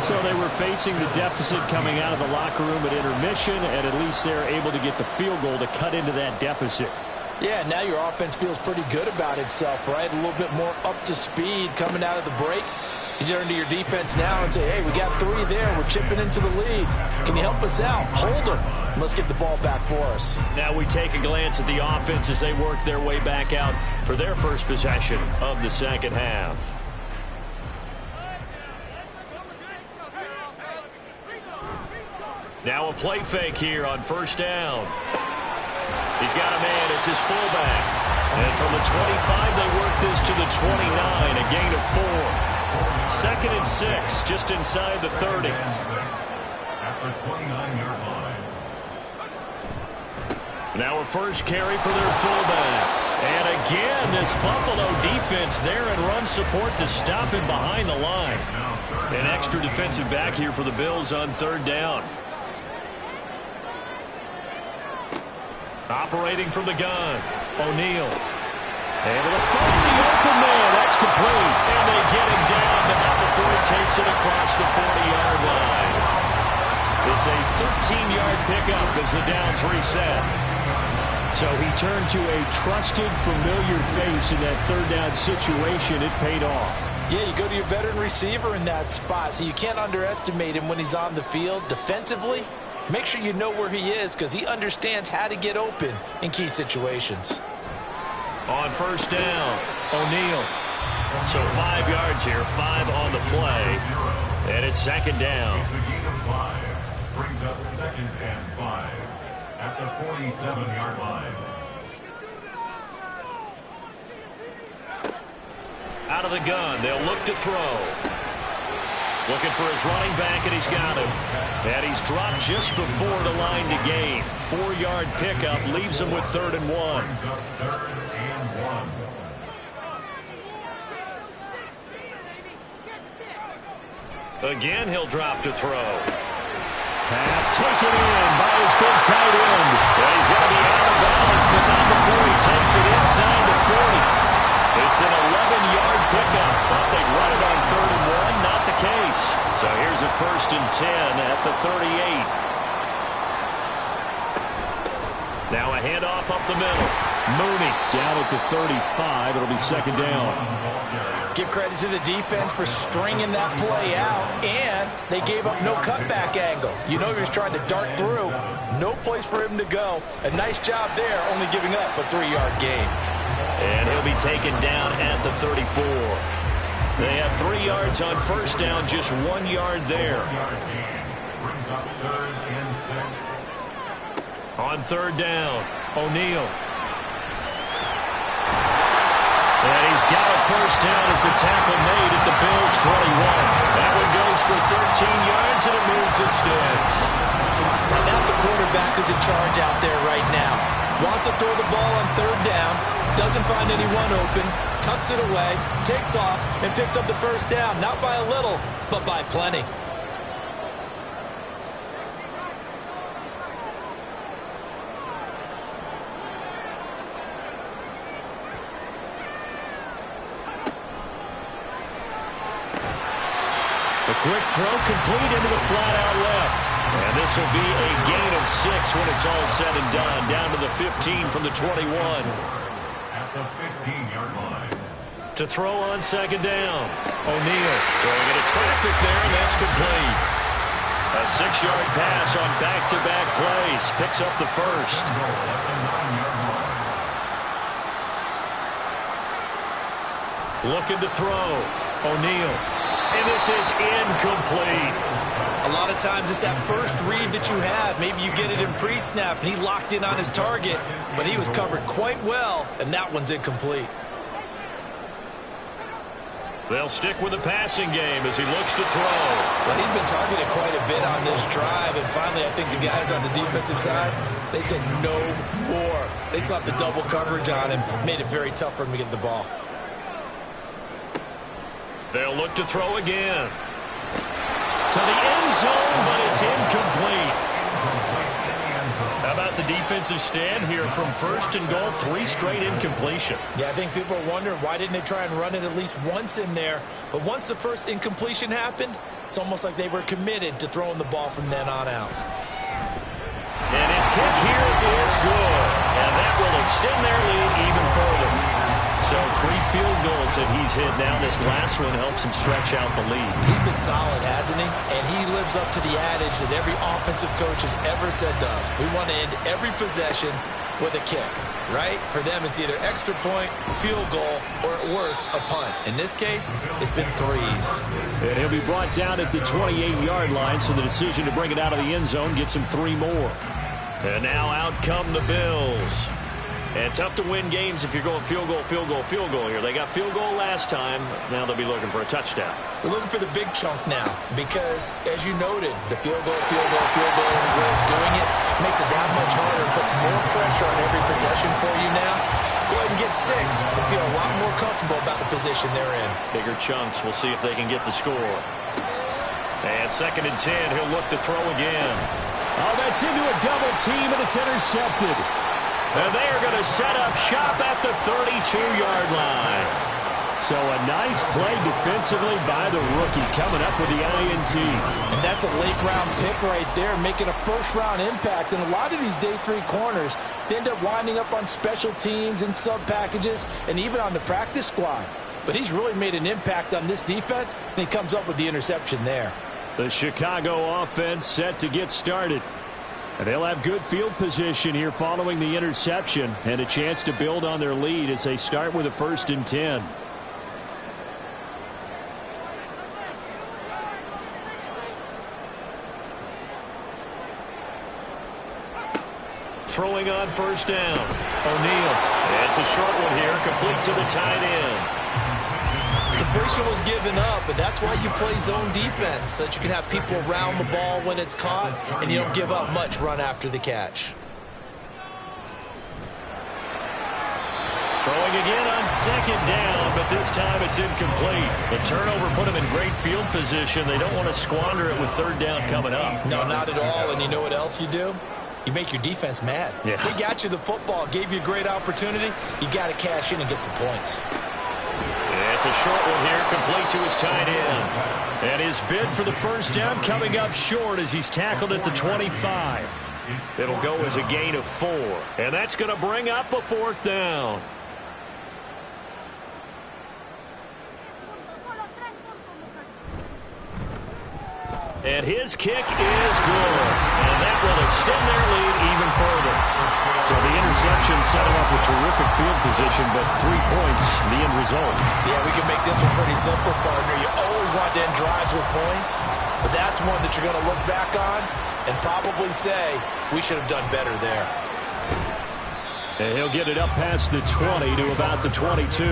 So they were facing the deficit coming out of the locker room at intermission, and at least they're able to get the field goal to cut into that deficit. Yeah, now your offense feels pretty good about itself, right? A little bit more up to speed coming out of the break. You turn to your defense now and say, hey, we got 3 there. We're chipping into the lead. Can you help us out? Hold them. Let's get the ball back for us. Now we take a glance at the offense as they work their way back out for their first possession of the second half. Now a play fake here on 1st down. He's got a man. It's his fullback. And from the 25, they work this to the 29, a gain of 4. 2nd and 6, just inside the 30. At the 29-yard line. Now a first carry for their fullback. And again, this Buffalo defense there in run support to stop him behind the line. An extra defensive back here for the Bills on 3rd down. Operating from the gun, O'Neal. Able to find the open man. That's complete. And they get him down, but not before he takes it across the 40-yard line. It's a 13-yard pickup as the downs reset. So he turned to a trusted, familiar face in that 3rd down situation. It paid off. Yeah, you go to your veteran receiver in that spot, so you can't underestimate him when he's on the field. Defensively, make sure you know where he is because he understands how to get open in key situations. On 1st down, O'Neal. So 5 yards here, 5 on the play. And it's 2nd down. It's a gain of 5. Brings up 2nd and 5. At the 47-yard line. Out of the gun, they'll look to throw. Looking for his running back, and he's got him. And he's dropped just before the line to gain. 4-yard pickup leaves him with 3rd and 1. Brings up 3rd and 1. Again, he'll drop to throw. Pass taken in by his big tight end. Well, he's going to be out of balance, but not before he takes it inside the 40. It's an 11-yard pickup. Thought they'd run it on 3rd and 1. Not the case. So here's a 1st and 10 at the 38. Now a handoff up the middle. Mooney down at the 35. It'll be second down. Give credit to the defense for stringing that play out, and they gave up no cutback angle. You know he was trying to dart through. No place for him to go. A nice job there, only giving up a 3-yard gain. And he'll be taken down at the 34. They have 3 yards on first down, just 1 yard there. Brings up 3rd and 6. On third down, O'Neal. And he's got a first down as a tackle made at the Bills' 21. That one goes for 13 yards, and it moves its sticks. And that's a quarterback who's in charge out there right now. Wants to throw the ball on third down, doesn't find anyone open, tucks it away, takes off, and picks up the first down. Not by a little, but by plenty. The quick throw complete into the flat-out left. And this will be a gain of 6 when it's all said and done. Down to the 15 from the 21. At the 15-yard line. To throw on second down. O'Neal throwing into traffic there, and that's complete. A 6-yard pass on back-to-back plays. Picks up the first. Looking to throw. O'Neal. And this is incomplete. A lot of times it's that first read that you have. Maybe you get it in pre-snap, and he locked in on his target, but he was covered quite well, and that one's incomplete. They'll stick with the passing game as he looks to throw. Well, he'd been targeted quite a bit on this drive, and finally I think the guys on the defensive side, they said no more. They slapped the double coverage on him, made it very tough for him to get the ball. They'll look to throw again. To the end zone, but it's incomplete. How about the defensive stand here from first and goal, 3 straight incompletion? Yeah, I think people are wondering why didn't they try and run it at least once in there. But once the first incompletion happened, it's almost like they were committed to throwing the ball from then on out. And his kick here is good. And that will extend their lead even further. So 3 field goals that he's hit now. This last one helps him stretch out the lead. He's been solid, hasn't he? And he lives up to the adage that every offensive coach has ever said to us. We want to end every possession with a kick, right? For them, it's either extra point, field goal, or at worst, a punt. In this case, it's been 3s. And he'll be brought down at the 28-yard line, so the decision to bring it out of the end zone gets him 3 more. And now out come the Bills. And tough to win games if you're going field goal, field goal, field goal here. They got field goal last time. Now they'll be looking for a touchdown. They're looking for the big chunk now because, as you noted, the field goal, way of doing it makes it that much harder and puts more pressure on every possession for you now. Go ahead and get 6 and feel a lot more comfortable about the position they're in. Bigger chunks. We'll see if they can get the score. And 2nd and 10. He'll look to throw again. Oh, that's into a double team, and it's intercepted. And they are going to set up shop at the 32-yard line. So a nice play defensively by the rookie coming up with the INT. And that's a late-round pick right there, making a first-round impact. And a lot of these day 3 corners, they end up winding up on special teams and sub-packages and even on the practice squad. But he's really made an impact on this defense, and he comes up with the interception there. The Chicago offense set to get started. And they'll have good field position here following the interception and a chance to build on their lead as they start with a 1st and 10. Throwing on first down. O'Neal. It's a short one here, complete to the tight end. Completion was given up, but that's why you play zone defense, so that you can have people around the ball when it's caught, and you don't give up much run after the catch. Throwing again on 2nd down, but this time it's incomplete. The turnover put them in great field position. They don't want to squander it with 3rd down coming up. No, not at all, and you know what else you do? You make your defense mad. Yeah. They got you the football, gave you a great opportunity. You got to cash in and get some points. It's a short one here, complete to his tight end. And his bid for the first down coming up short as he's tackled at the 25. It'll go as a gain of 4. And that's going to bring up a 4th down. And his kick is good. And that will extend their lead even further. So the interception set up a terrific field position, but 3 points, the end result. Yeah, we can make this one pretty simple, partner. You always want to end drives with points, but that's one that you're going to look back on and probably say, we should have done better there. And he'll get it up past the 20 to about the 22.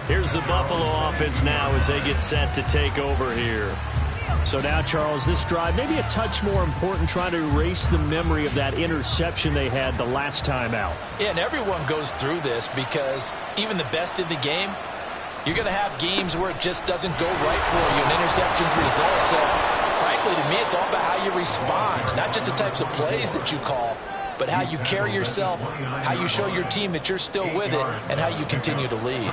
Here's the Buffalo offense now as they get set to take over here. So now, Charles, this drive maybe a touch more important, trying to erase the memory of that interception they had the last time out. Yeah, and everyone goes through this because even the best in the game, you're going to have games where it just doesn't go right for you, and interceptions result. So, frankly, to me, it's all about how you respond, not just the types of plays that you call, but how you carry yourself, how you show your team that you're still with it, and how you continue to lead.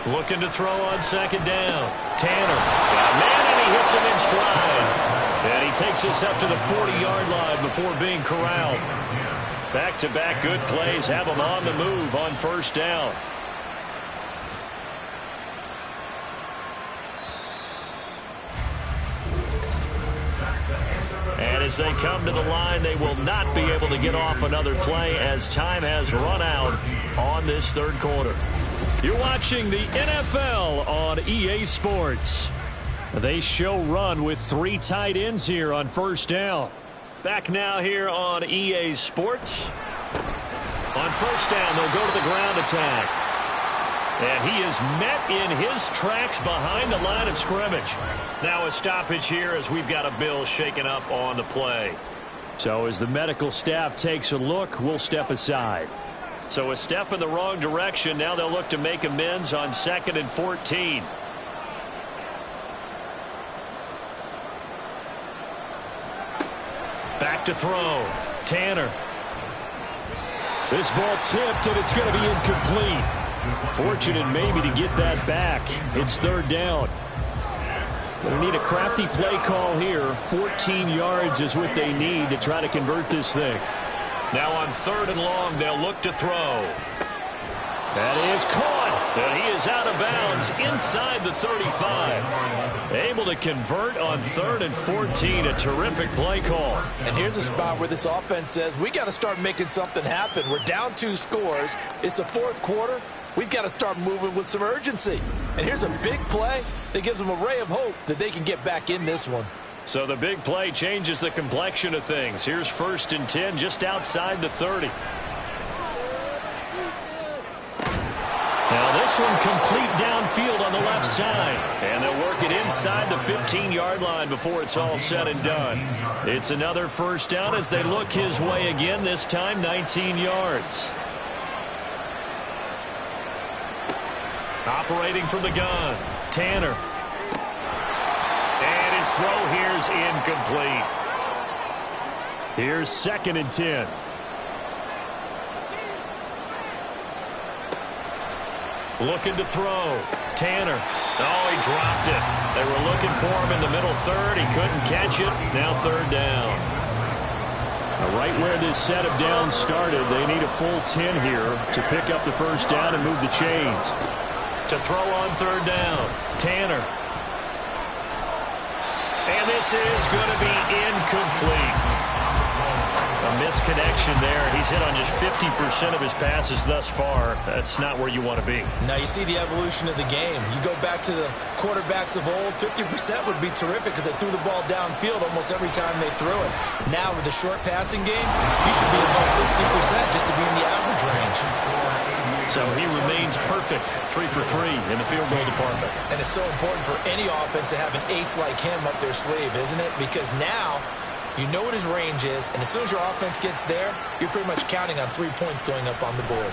Looking to throw on 2nd down. Tanner. Got a man, and he hits him in stride. And he takes us up to the 40-yard line before being corralled. Back-to-back good plays have him on the move on 1st down. And as they come to the line, they will not be able to get off another play as time has run out on this 3rd quarter. You're watching the NFL on EA Sports. They show run with 3 tight ends here on 1st down. Back now here on EA Sports. On 1st down, they'll go to the ground attack. And he is met in his tracks behind the line of scrimmage. Now a stoppage here as we've got a Bill shaken up on the play. So as the medical staff takes a look, we'll step aside. So a step in the wrong direction. Now they'll look to make amends on 2nd and 14. Back to throw. Tanner. This ball tipped, and it's going to be incomplete. Fortunate maybe to get that back. It's 3rd down. They need a crafty play call here. 14 yards is what they need to try to convert this thing. Now on 3rd and long, they'll look to throw. That is caught. And he is out of bounds inside the 35. Able to convert on 3rd and 14. A terrific play call. And here's a spot where this offense says, we got to start making something happen. We're down 2 scores. It's the 4th quarter. We've got to start moving with some urgency. And here's a big play that gives them a ray of hope that they can get back in this one. So the big play changes the complexion of things. Here's 1st and 10 just outside the 30. Now this one complete downfield on the left side. And they'll work it inside the 15-yard line before it's all said and done. It's another 1st down as they look his way again, this time 19 yards. Operating from the gun, Tanner. And his throw here's incomplete. Here's 2nd and 10. Looking to throw. Tanner. Oh, he dropped it. They were looking for him in the middle 3rd. He couldn't catch it. Now 3rd down. Right where this set of downs started, they need a full 10 here to pick up the 1st down and move the chains. To throw on 3rd down. Tanner. And this is going to be incomplete. A misconnection there. He's hit on just 50% of his passes thus far. That's not where you want to be. Now you see the evolution of the game. You go back to the quarterbacks of old, 50% would be terrific because they threw the ball downfield almost every time they threw it. Now with the short passing game, you should be above 60% just to be in the average range. So he remains perfect, 3 for 3 in the field goal department. And it's so important for any offense to have an ace like him up their sleeve, isn't it? Because now you know what his range is, and as soon as your offense gets there, you're pretty much counting on 3 points going up on the board.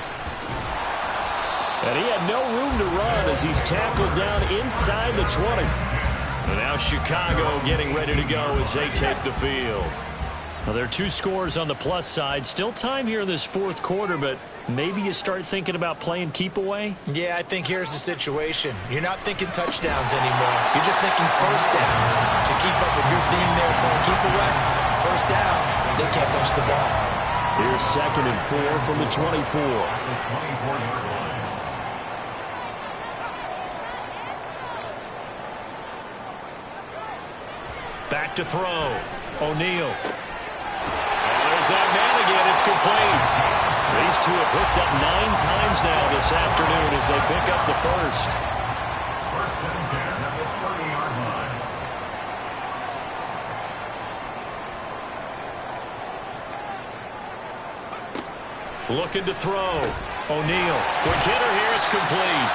And he had no room to run as he's tackled down inside the 20. And now Chicago getting ready to go as they take the field. Well, there are 2 scores on the plus side. Still time here in this fourth quarter, but maybe you start thinking about playing keep away? Yeah, I think here's the situation. You're not thinking touchdowns anymore. You're just thinking first downs. To keep up with your theme there playing keep away, first downs, they can't touch the ball. Here's 2nd and 4 from the 24. Back to throw. O'Neal. There's that man again. It's complete. These two have hooked up 9 times now this afternoon as they pick up the first. First and 10 at the 30-yard line. Looking to throw. O'Neal. Quick hitter here. It's complete.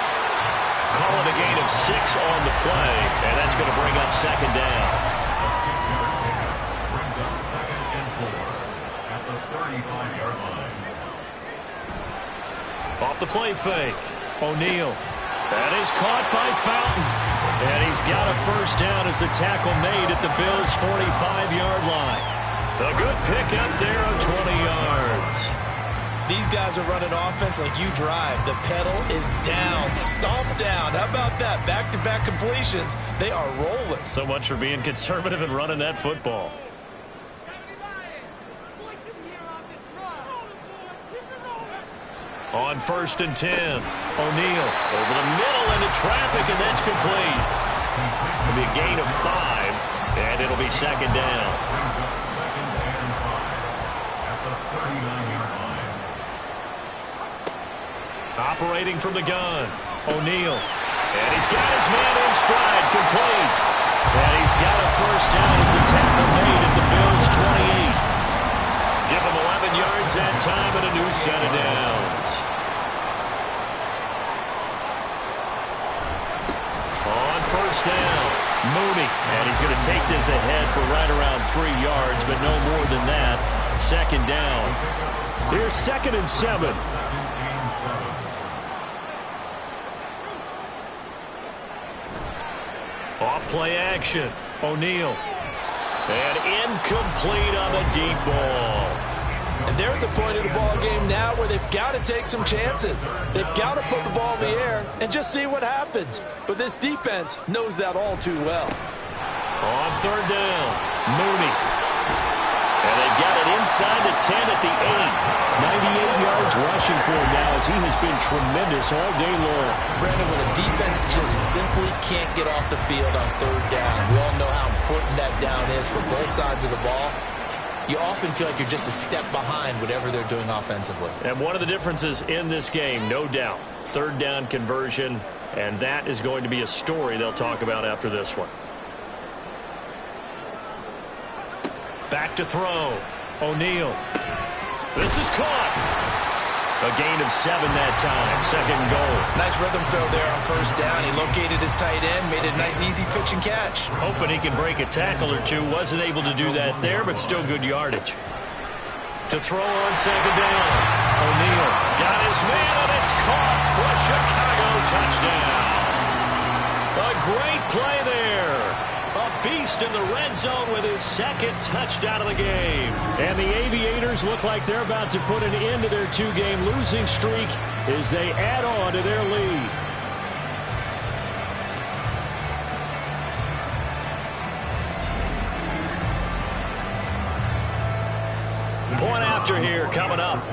Call it a gain of 6 on the play, and that's going to bring up 2nd down. A 6-yard pickup brings up 2nd and 4 at the 35-yard line. Off the play fake. O'Neal. That is caught by Fountain. And he's got a first down as the tackle made at the Bills' 45-yard line. A good pickup there of 20 yards. These guys are running offense like you drive. The pedal is down, stomp down. How about that? Back-to-back completions. They are rolling. So much for being conservative and running that football. On 1st and 10, O'Neal over the middle into traffic, and that's complete. It'll be a gain of 5, and it'll be 2nd down. Brings up 2nd and 5 at the 39-yard line. Operating from the gun, O'Neal. And he's got his man in stride, complete. And he's got a first down as the tackle made at the Bills' 28. Give him 11 yards that time and a new set of downs. On 1st down, Mooney. And he's going to take this ahead for right around 3 yards, but no more than that. 2nd down. Here's 2nd and 7. Off play action. O'Neal. And incomplete on the deep ball. And they're at the point of the ball game now where they've got to take some chances. They've got to put the ball in the air and just see what happens. But this defense knows that all too well. On 3rd down, Mooney. And they've got it inside the 10 at the 8. 98 yards rushing for him now as he has been tremendous all day long. Brandon, when a defense just simply can't get off the field on 3rd down, we all know how important that down is for both sides of the ball. You often feel like you're just a step behind whatever they're doing offensively. And one of the differences in this game, no doubt, 3rd down conversion, and that is going to be a story they'll talk about after this one. Back to throw. O'Neal. This is caught. A gain of 7 that time. 2nd goal. Nice rhythm throw there on 1st down. He located his tight end, made it a nice easy pitch and catch. Hoping he can break a tackle or two. Wasn't able to do that there, but still good yardage. To throw on 2nd down. O'Neal got his man, and it's caught for a Chicago touchdown. A great play there. A beast in the red zone with his 2nd touchdown of the game. And the Aviators look like they're about to put an end to their 2-game losing streak as they add on to their lead. Point after here coming up.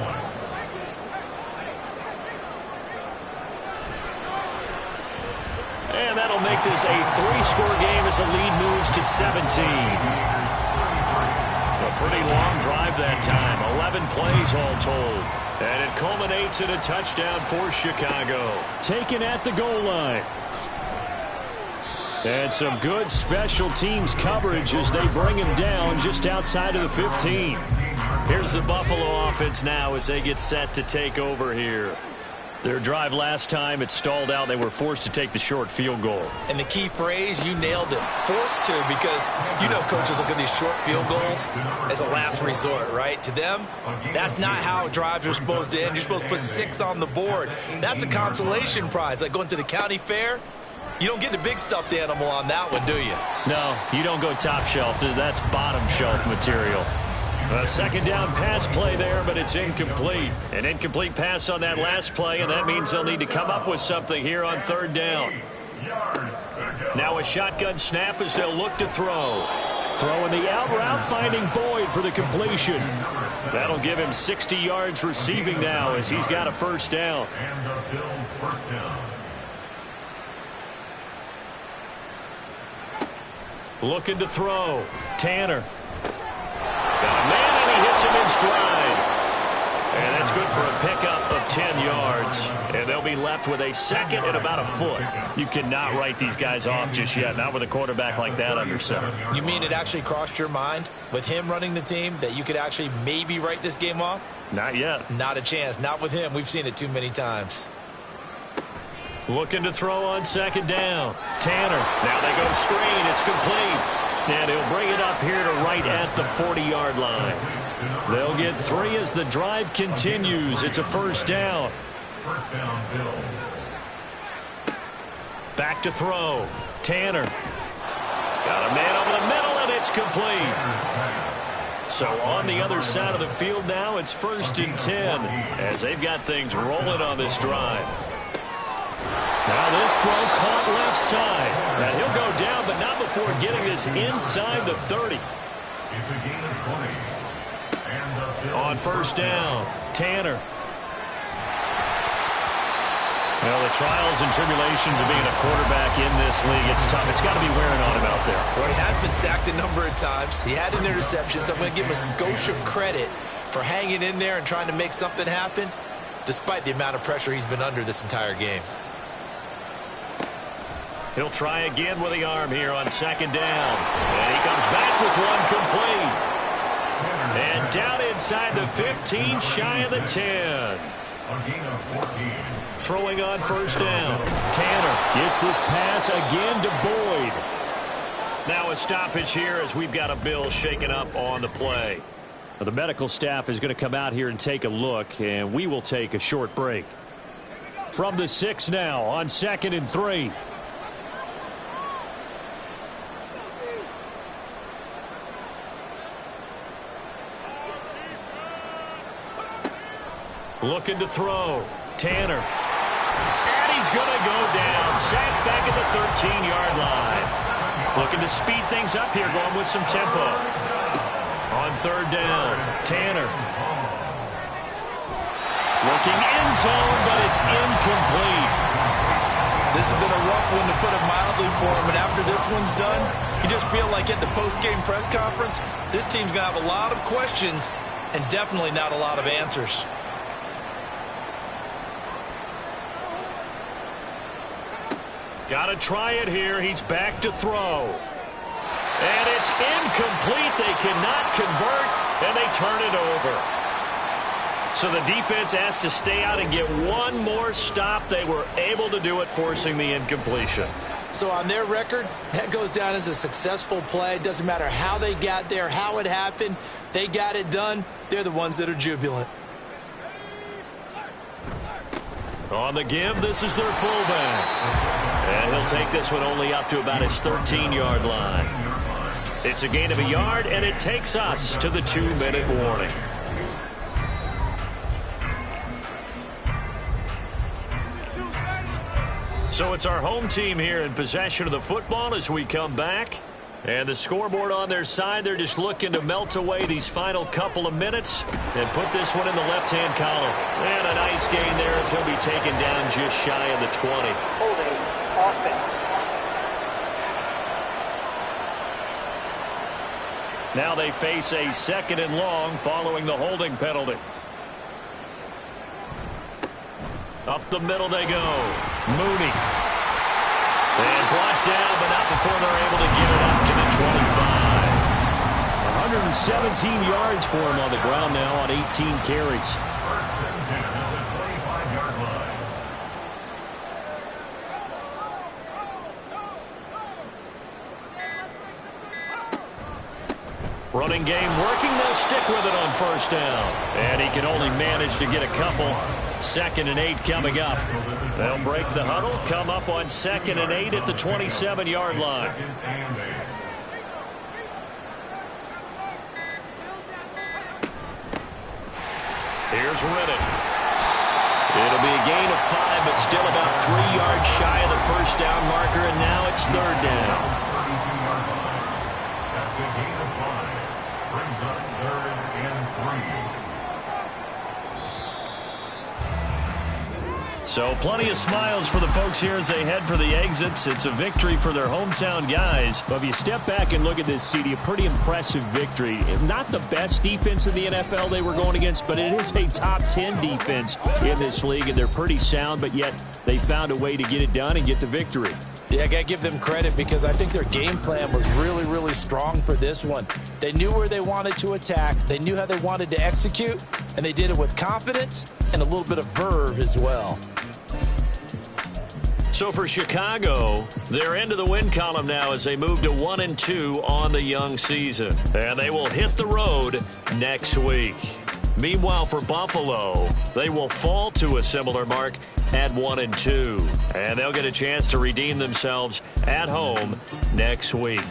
And that'll make this a 3-score game as the lead moves to 17. A pretty long drive that time. 11 plays all told. And it culminates in a touchdown for Chicago. Taken at the goal line. And some good special teams coverage as they bring him down just outside of the 15. Here's the Buffalo offense now as they get set to take over here. Their drive last time, it stalled out. They were forced to take the short field goal. And the key phrase, you nailed it. Forced to, because you know coaches look at these short field goals as a last resort, right? To them, that's not how drives are supposed to end. You're supposed to put 6 on the board. That's a consolation prize. Like going to the county fair, you don't get the big stuffed animal on that one, do you? No, you don't go top shelf. That's bottom shelf material. A second down pass play there, but it's incomplete. An incomplete pass on that last play, and that means they'll need to come up with something here on third down. Now a shotgun snap as they'll look to throw. Throwing the out route, finding Boyd for the completion. That'll give him 60 yards receiving now as he's got a first down. And the Bills' first down. Looking to throw. Tanner. Got a man, and he hits him in stride. And that's good for a pickup of 10 yards. And they'll be left with a second and about a foot. You cannot write these guys off just yet, not with a quarterback like that under center. You mean it actually crossed your mind with him running the team that you could actually maybe write this game off? Not yet. Not a chance. Not with him. We've seen it too many times. Looking to throw on second down. Tanner. Now they go screen. It's complete. And he'll bring it up here to right at the 40-yard line. They'll get 3 as the drive continues. It's a first down. First down, Bills. Back to throw. Tanner. Got a man over the middle, and it's complete. So on the other side of the field now, it's 1st and 10 as they've got things rolling on this drive. Now this throw caught left side. Now he'll go down, but not before getting this inside the 30. It's a gain of 20. And the Bills On first down, Tanner. Well, the trials and tribulations of being a quarterback in this league, it's tough. It's got to be wearing on him out there. Well, he has been sacked a number of times. He had an interception, so I'm going to give him a skosh of credit for hanging in there and trying to make something happen, despite the amount of pressure he's been under this entire game. He'll try again with the arm here on second down. And he comes back with one complete. And down inside the 15, shy of the 10. a gain of 14. Throwing on first down. Tanner gets this pass again to Boyd. Now a stoppage here as we've got a Bill shaken up on the play. Well, the medical staff is going to come out here and take a look, and we will take a short break. From the 6 now on 2nd and 3. Looking to throw. Tanner. And he's going to go down. Sacked back at the 13-yard line. Looking to speed things up here, going with some tempo. On third down, Tanner. Looking end zone, but it's incomplete. This has been a rough one, to put it mildly, for him. And after this one's done, you just feel like at the post-game press conference, this team's going to have a lot of questions and definitely not a lot of answers. Got to try it here. He's back to throw. And it's incomplete. They cannot convert, and they turn it over. So the defense has to stay out and get one more stop. They were able to do it, forcing the incompletion. So on their record, that goes down as a successful play. It doesn't matter how they got there, how it happened. They got it done. They're the ones that are jubilant. On the give, this is their fullback. And he'll take this one only up to about his 13-yard line. It's a gain of a yard, and it takes us to the 2-minute warning. So it's our home team here in possession of the football as we come back. And the scoreboard on their side, they're just looking to melt away these final couple of minutes and put this one in the left-hand column. And a nice gain there as he'll be taken down just shy of the 20. Holding, offense. Now they face a 2nd and long following the holding penalty. Up the middle they go. Mooney. And brought down, but not before they're able to get it up to the 25. 117 yards for him on the ground now on 18 carries. First and 10 at the 25-yard line. Running game working. They'll stick with it on first down. And he can only manage to get a couple. 2nd and 8 coming up. They'll break the huddle, come up on 2nd and 8 at the 27-yard line. Here's Riddick. It'll be a gain of 5, but still about 3 yards shy of the first down marker, and now it's 3rd down. 32-yard line. That's a gain of 5. Brings up 3rd and 3. So plenty of smiles for the folks here as they head for the exits. It's a victory for their hometown guys. But if you step back and look at this, CD, a pretty impressive victory. Not the best defense in the NFL they were going against, but it is a top 10 defense in this league, and they're pretty sound, but yet they found a way to get it done and get the victory. Yeah, I got to give them credit because I think their game plan was really, really strong for this one. They knew where they wanted to attack. They knew how they wanted to execute, and they did it with confidence and a little bit of verve as well. So for Chicago, they're into the win column now as they move to 1-2 on the young season. And they will hit the road next week. Meanwhile, for Buffalo, they will fall to a similar mark at 1-2. And they'll get a chance to redeem themselves at home next week.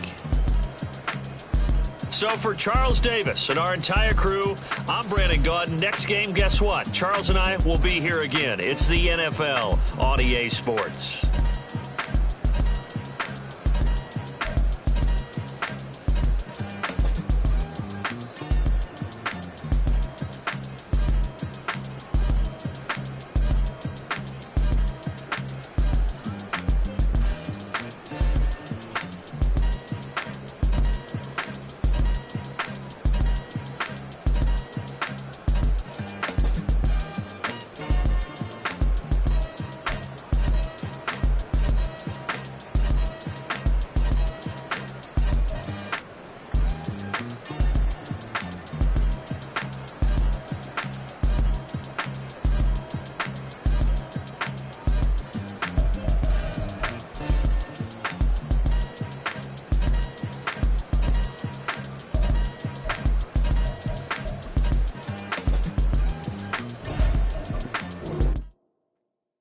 So for Charles Davis and our entire crew, I'm Brandon Gaudin. Next game, guess what? Charles and I will be here again. It's the NFL on EA Sports.